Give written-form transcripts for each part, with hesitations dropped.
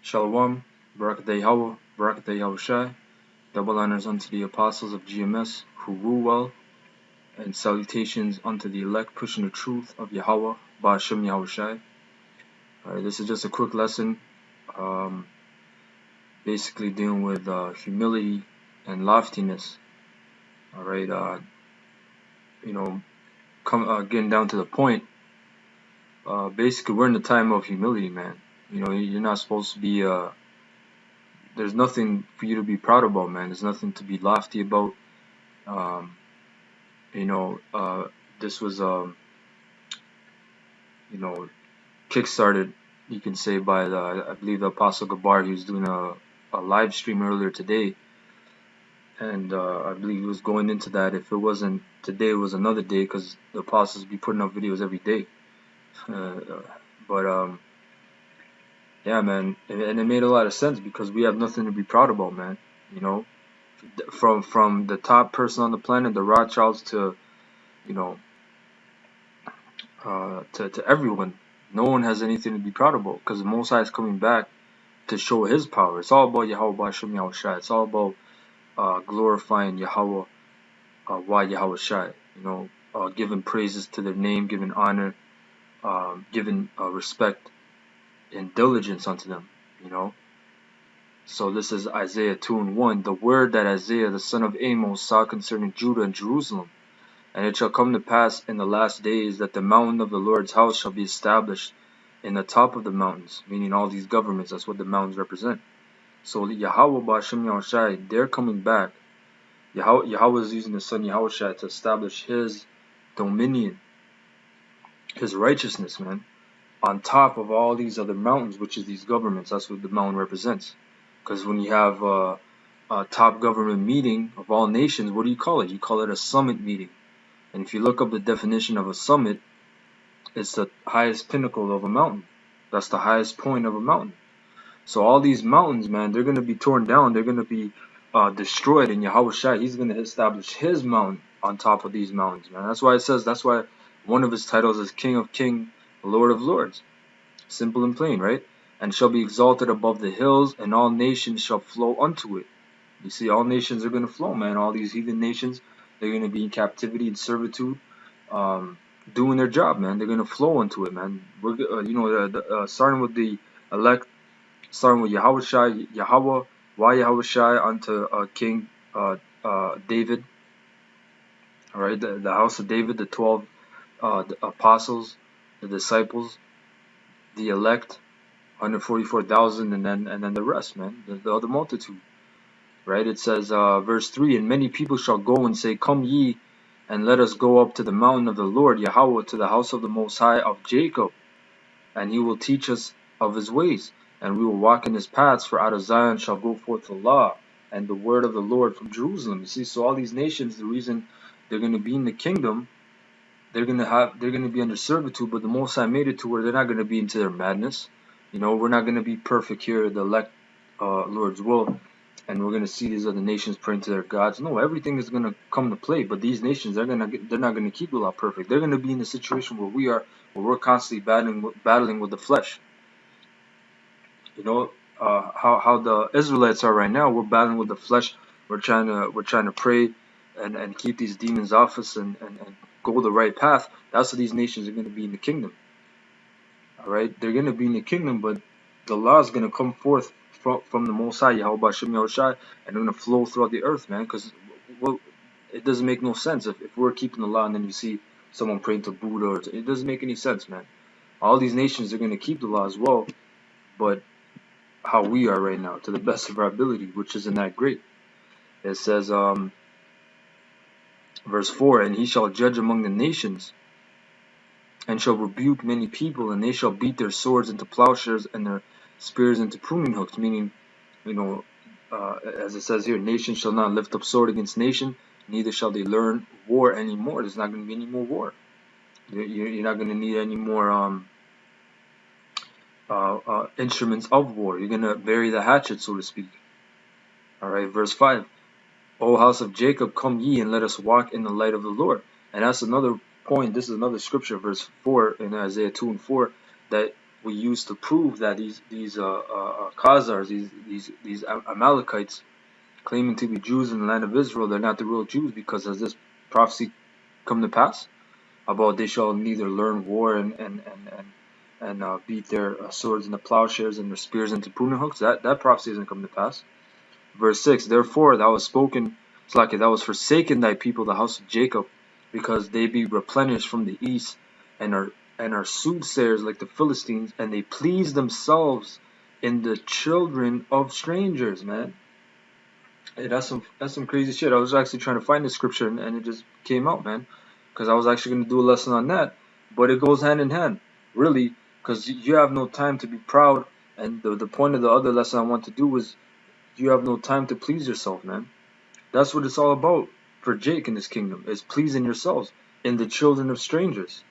Shalom, Barakatah Yahweh, Barakatah Yahushai, double honors unto the apostles of GMS who rule well, and salutations unto the elect pushing the truth of Yahweh, Ba'ashem Yahushai. Alright, this is just a quick lesson, basically dealing with humility and loftiness. Alright, getting down to the point, basically we're in the time of humility, man. You're not supposed to be, there's nothing for you to be proud about, man. There's nothing to be lofty about. This was, kickstarted, you can say, by I believe the Apostle Gabar. He was doing a live stream earlier today, and I believe he was going into that. If it wasn't today, it was another day, because the apostles be putting up videos every day. Yeah, man, and it made a lot of sense, because we have nothing to be proud about, man. From the top person on the planet, the Rothschilds, to to everyone. No one has anything to be proud about, because the Most High is coming back to show His power. It's all about Yahweh Ba'ashem Yahushai. It's all about glorifying Yahweh, Yahushai. Giving praises to their name, giving honor, giving respect and diligence unto them. So this is Isaiah 2:1. The word that Isaiah the son of Amos saw concerning Judah and Jerusalem. And it shall come to pass in the last days that the mountain of the Lord's house shall be established in the top of the mountains, meaning all these governments. That's what the mountains represent. So Yahweh Ba'ashem Yahushai, they're coming back. Yahweh is using the son Yahushai to establish His dominion, His righteousness, man, on top of all these other mountains, which is these governments. That's what the mountain represents. Because when you have a top government meeting of all nations, what do you call it? You call it a summit meeting. And if you look up the definition of a summit, it's the highest pinnacle of a mountain. That's the highest point of a mountain. So all these mountains, man, they're going to be torn down. They're going to be destroyed. And Yahushua, He's going to establish His mountain on top of these mountains, man. That's why it says, that's why one of His titles is King of Kings, Lord of Lords. Simple and plain, right? And shall be exalted above the hills, and all nations shall flow unto it. You see, all nations are going to flow, man. All these heathen nations, they're going to be in captivity and servitude, doing their job, man. They're going to flow into it, man. We're, starting with the elect, starting with Yahweh, Yahushai, unto King David. All right, the house of David, the 12 the apostles, the disciples, the elect, 144,000, and then the rest, man, the other multitude. Right? It says, verse 3, and many people shall go and say, come ye, and let us go up to the mountain of the Lord, Yahweh, to the house of the Most High of Jacob, and He will teach us of His ways, and we will walk in His paths, for out of Zion shall go forth the law, and the word of the Lord from Jerusalem. You see, so all these nations, the reason they're going to be in the kingdom, they're going to be under servitude, but the Most High made it to where they're not going to be into their madness. We're not going to be perfect here, the elect Lord's will, and we're going to see these other nations praying to their gods. No, everything is going to come to play, but these nations, they're not going to keep the law perfect. They're going to be in the situation where we're constantly battling with the flesh. How the Israelites are right now. We're battling with the flesh. We're trying to pray and keep these demons off us and go the right path. That's what these nations are going to be in the kingdom. All right, they're going to be in the kingdom, but the law is going to come forth from the Most High, Yahweh Ba'ashem Yahushai, and they're going to flow throughout the earth, man, because it doesn't make no sense if we're keeping the law and then you see someone praying to Buddha. It doesn't make any sense, man. All these nations are going to keep the law as well, but how we are right now, to the best of our ability, which isn't that great. It says, verse 4, and He shall judge among the nations, and shall rebuke many people, and they shall beat their swords into plowshares and their spears into pruning hooks. Meaning, as it says here, nation shall not lift up sword against nation, neither shall they learn war anymore. There's not going to be any more war. You're not going to need any more instruments of war. You're going to bury the hatchet, so to speak. All right, verse 5. O house of Jacob, come ye, and let us walk in the light of the Lord. And that's another point. This is another scripture, verse 4 in Isaiah 2:4, that we use to prove that these Khazars, these Amalekites, claiming to be Jews in the land of Israel, they're not the real Jews, because has this prophecy come to pass about they shall neither learn war and beat their swords into plowshares and their spears into pruning hooks? That prophecy hasn't come to pass. Verse 6, therefore thou hast spoken, it's like thou hast forsaken thy people, the house of Jacob, because they be replenished from the east, and are soothsayers like the Philistines, and they please themselves in the children of strangers, man. Hey, that's some crazy shit. I was actually trying to find the scripture, and it just came out, man, because I was actually going to do a lesson on that, but it goes hand in hand, really, because you have no time to be proud, and the point of the other lesson I want to do was you have no time to please yourself, man. That's what it's all about for Jake in this kingdom, is pleasing yourselves in the children of strangers.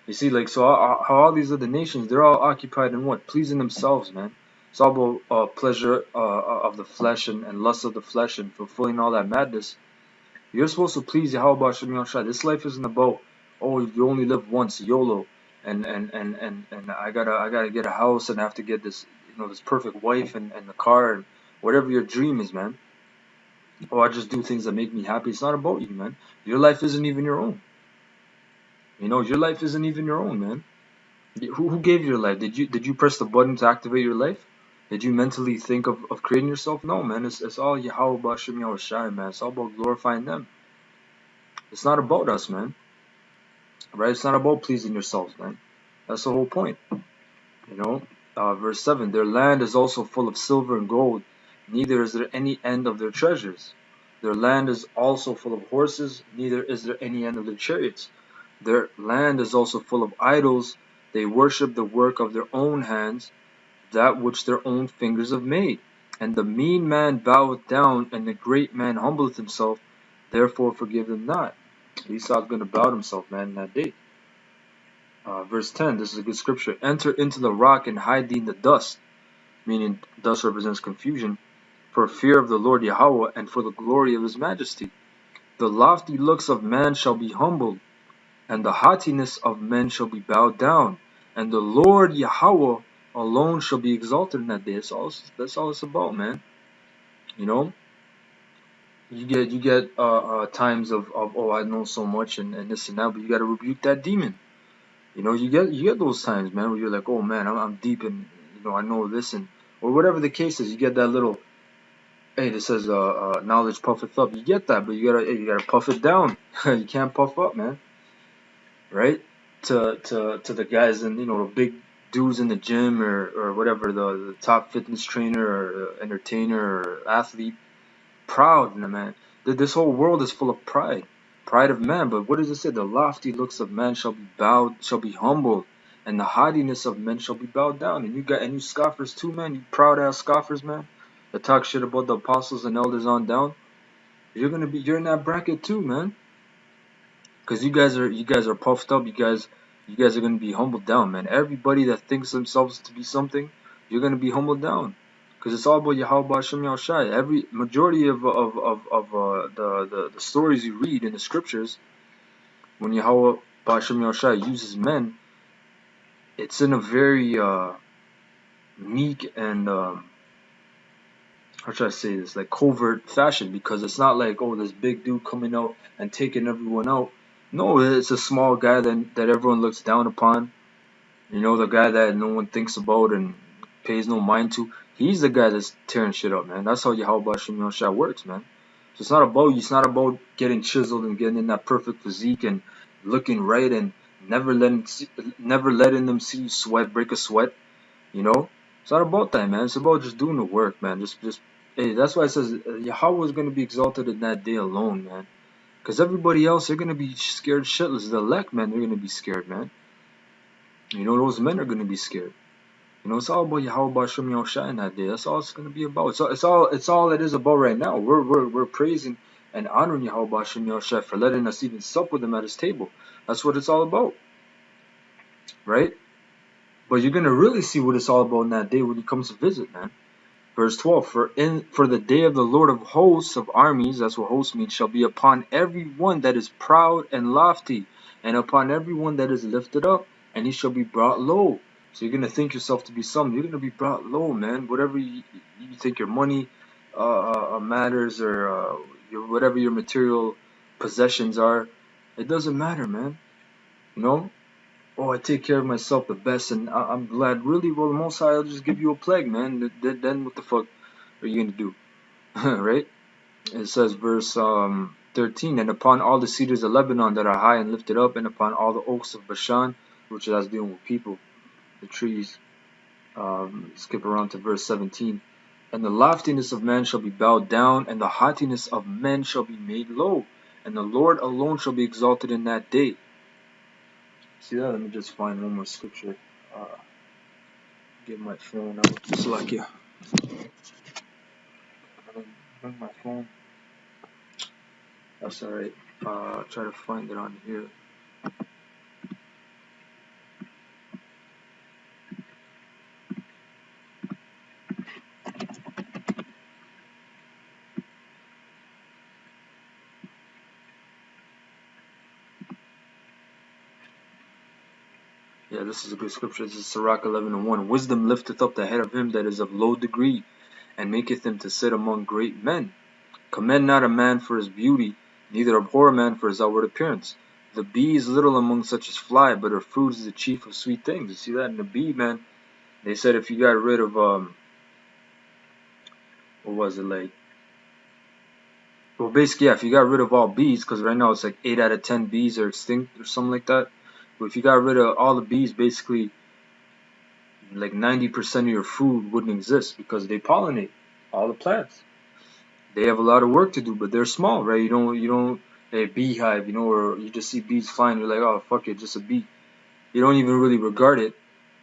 You see, like, so how all these other nations, they're all occupied in what? Pleasing themselves, man. It's all about pleasure of the flesh and lust of the flesh and fulfilling all that madness. You're supposed to please Yahweh Shem Yahshua. This life isn't about, oh, you only live once, YOLO, and I gotta get a house and I have to get this, this perfect wife and the car and whatever your dream is, man. Oh, I just do things that make me happy. It's not about you, man. Your life isn't even your own. Your life isn't even your own, man. Who gave you your life? Did you press the button to activate your life? Did you mentally think of creating yourself? No, man. It's all Yahweh Bashim Yahushai, man. It's all about glorifying them. It's not about us, man. Right? It's not about pleasing yourselves, man. That's the whole point. Verse 7, their land is also full of silver and gold, neither is there any end of their treasures. Their land is also full of horses, neither is there any end of their chariots. Their land is also full of idols. They worship the work of their own hands, that which their own fingers have made. And the mean man boweth down, and the great man humbleth himself. Therefore forgive them not. Esau's going to bow himself, man, in that day. Verse 10, this is a good scripture. Enter into the rock and hide thee in the dust, meaning dust represents confusion, for fear of the Lord Yahweh and for the glory of his majesty. The lofty looks of man shall be humbled, and the haughtiness of men shall be bowed down, and the Lord Yahweh alone shall be exalted in that day. That's all it's about, man. You get times of oh, I know so much and this and that, but you got to rebuke that demon. You get those times, man, where you're like, oh man, I'm deep in, I know this, and or whatever the case is. You get that little, hey, this says knowledge puffeth up. You get that, but you gotta puff it down. You can't puff up, man. Right? To the guys in, the big dudes in the gym or whatever, the top fitness trainer or entertainer or athlete, proud, man. This whole world is full of pride of man. But what does it say? The lofty looks of man shall be humbled, and the haughtiness of men shall be bowed down. And you scoffers too, man. You proud ass scoffers, man, that talk shit about the apostles and elders on down. You're in that bracket too, man. Because you guys are puffed up. You guys are gonna be humbled down, man. Everybody that thinks themselves to be something, you're gonna be humbled down. Because it's all about Yahweh Shem Yahushai. Every majority of the stories you read in the scriptures, when Yahweh Shem Yahushai uses men, it's in a very meek and how should I say this, like covert fashion, because it's not like, oh, this big dude coming out and taking everyone out. No, it's a small guy that everyone looks down upon. The guy that no one thinks about and pays no mind to. He's the guy that's tearing shit up, man. That's how Yahweh Shem Yahushua works, man. So it's not about you. It's not about getting chiseled and getting in that perfect physique and looking right and never letting them see you sweat, break a sweat. It's not about that, man. It's about just doing the work, man. Just hey, that's why it says Yahweh is going to be exalted in that day alone, man. Because everybody else, they're going to be scared shitless. The elect, man, they're going to be scared, man. Those men are going to be scared. It's all about Yahweh Shem Yahushua in that day. That's all it's going to be about. It's all it is about right now. We're praising and honoring Yahweh Shem Yahushua for letting us even sup with him at his table. That's what it's all about, right? But you're going to really see what it's all about in that day when he comes to visit, man. Verse 12, for the day of the Lord of hosts of armies, that's what host means, shall be upon every one that is proud and lofty, and upon every one that is lifted up, and he shall be brought low. So you're gonna think yourself to be something. You're gonna be brought low, man. Whatever you think your money matters, or whatever your material possessions are, it doesn't matter, man. You know? Oh, I take care of myself the best, and I'm glad. Really, well, the Most High will just give you a plague, man. Then what the fuck are you gonna do, right? It says verse 13, and upon all the cedars of Lebanon that are high and lifted up, and upon all the oaks of Bashan, which that's dealing with people, the trees. Skip around to verse 17. And the loftiness of man shall be bowed down, and the haughtiness of men shall be made low, and the Lord alone shall be exalted in that day. See that? Let me just find one more scripture. Get my phone out. Just like yeah. Bring my phone. That's alright. Try to find it on here. Yeah, this is a good scripture. This is Sirach 11:1. Wisdom lifteth up the head of him that is of low degree, and maketh him to sit among great men. Commend not a man for his beauty, neither abhor a man for his outward appearance. The bee is little among such as fly, but her fruit is the chief of sweet things. You see that in the bee, man? They said if you got rid of what was it like? Well, basically, yeah, if you got rid of all bees, because right now it's like 8 out of 10 bees are extinct or something like that. But if you got rid of all the bees, basically, like 90% of your food wouldn't exist because they pollinate all the plants. They have a lot of work to do, but they're small, right? You don't, a beehive, or you just see bees flying, you're like, oh, fuck it, just a bee. You don't even really regard it,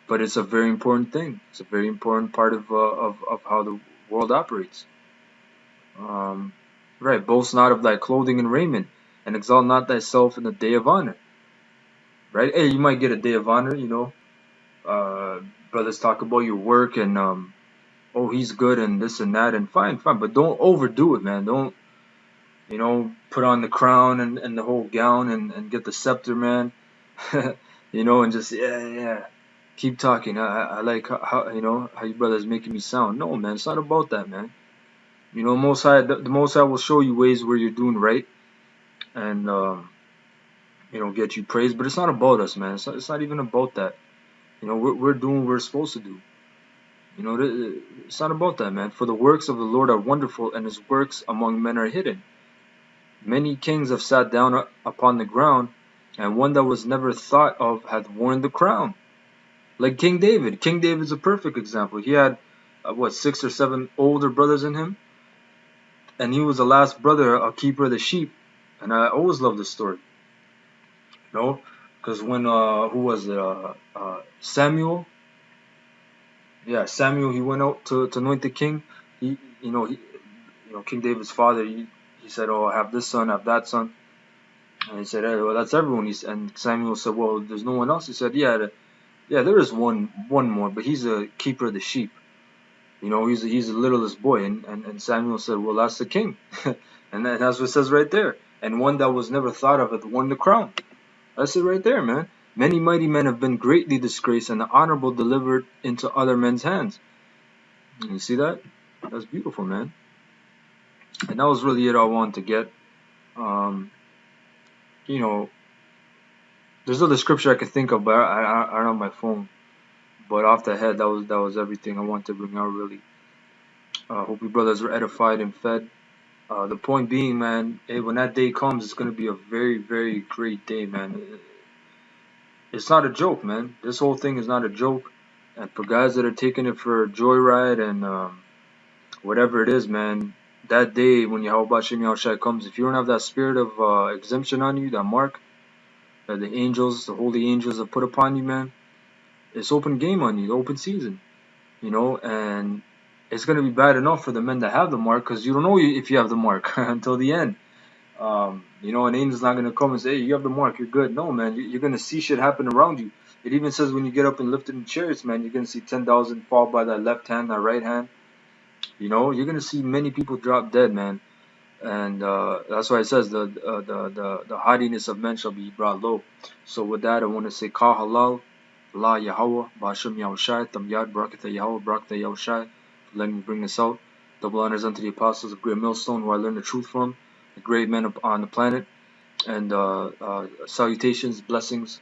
but it's a very important thing. It's a very important part of how the world operates. Right, boast not of thy clothing and raiment, and exalt not thyself in the day of honor. Right? Hey, you might get a day of honor, brothers talk about your work and oh, he's good and this and that, and fine, but don't overdo it, man. Don't, put on the crown and the whole gown and get the scepter, man. And just yeah. Keep talking. I like how how you brothers making me sound. No, man, it's not about that, man. Most High, the Most High will show you ways where you're doing right, and get you praise. But it's not about us, man. It's not even about that. We're doing what we're supposed to do. It's not about that, man. For the works of the Lord are wonderful, and his works among men are hidden. Many kings have sat down upon the ground, and one that was never thought of hath worn the crown. Like King David. King David's a perfect example. He had, 6 or 7 older brothers in him, and he was the last brother, a keeper of the sheep. And I always love this story, because when who was it? Samuel. Yeah, Samuel. He went out to anoint the king. He, King David's father. He said, "Oh, I have this son, I have that son." And he said, "Hey, well, that's everyone." And Samuel said, "Well, there's no one else." He said, "Yeah, there is one more, but he's a keeper of the sheep. He's the littlest boy." And Samuel said, "Well, that's the king," and that's what it says right there. And one that was never thought of hath won the crown. That's it right there, man. Many mighty men have been greatly disgraced, and the honorable delivered into other men's hands. And you see that? That's beautiful, man. And that was really it I wanted to get. There's other scripture I could think of, but I don't have my phone. But off the head, that was everything I wanted to bring out, really. Hope you brothers were edified and fed. The point being, man, hey, when that day comes, it's going to be a very, very great day, man. It's not a joke, man. This whole thing is not a joke. And for guys that are taking it for a joyride and whatever it is, man, that day when Yahweh Shem Yahushua comes, if you don't have that spirit of exemption on you, that mark that the holy angels have put upon you, man, it's open game on you, open season, and it's going to be bad enough for the men that have the mark, because you don't know if you have the mark until the end. An angel's not going to come and say, hey, you have the mark, you're good. No, man, you're going to see shit happen around you. It even says when you get up and lift in chariots, man, you're going to see 10,000 fall by that left hand, that right hand. You're going to see many people drop dead, man. And that's why it says the haughtiness of men shall be brought low. So with that, I want to say Ka Halal. Allah Yahweh, Ba'ashim Yahushai, Tamyad, Barakatah Yahweh, Barakatah Yahushai, for letting me bring this out. Double honors unto the apostles of Great Millstone, who I learned the truth from, the great men on the planet, and salutations, blessings,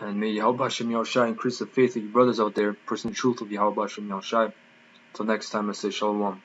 and may Yahweh Ba'ashim Yahushai increase the faith of your brothers out there, person the truth of Yahweh Ba'ashim Yahushai. Till next time, I say Shalom.